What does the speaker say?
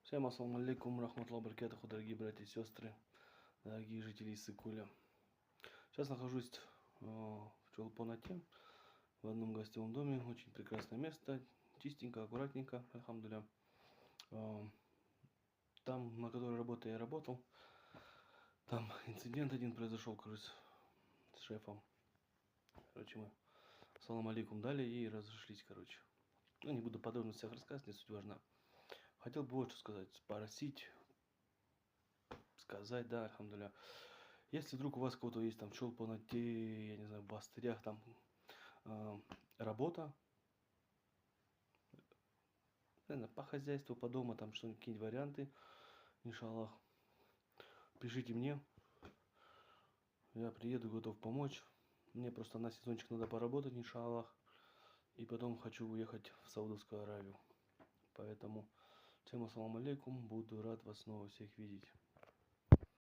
Всем ассаламу алейкум, рахматлаху баракатуху, дорогие братья и сестры, дорогие жители Иссык-Куля. Сейчас нахожусь в Чолпонате, в одном гостевом доме. Очень прекрасное место, чистенько, аккуратненько, альхамдуля. Там, на которой работе я работал, там инцидент один произошел, короче, с шефом. Короче, мы ассаламу алейкум дали и разошлись, короче. Ну, не буду подробно всех рассказывать, не суть важна. Хотел бы вот что сказать, спросить, сказать, да, альхамдуля. Если вдруг у вас кого-то есть там в Чолпонате, я не знаю, в Бастырях, там работа, наверное, по хозяйству, по дому, там что-нибудь, какие-нибудь варианты, иншаллах, пишите мне, я приеду, готов помочь. Мне просто на сезончик надо поработать, иншаллах, и потом хочу уехать в Саудовскую Аравию. Поэтому всем ассаламу алейкум, буду рад вас снова всех видеть.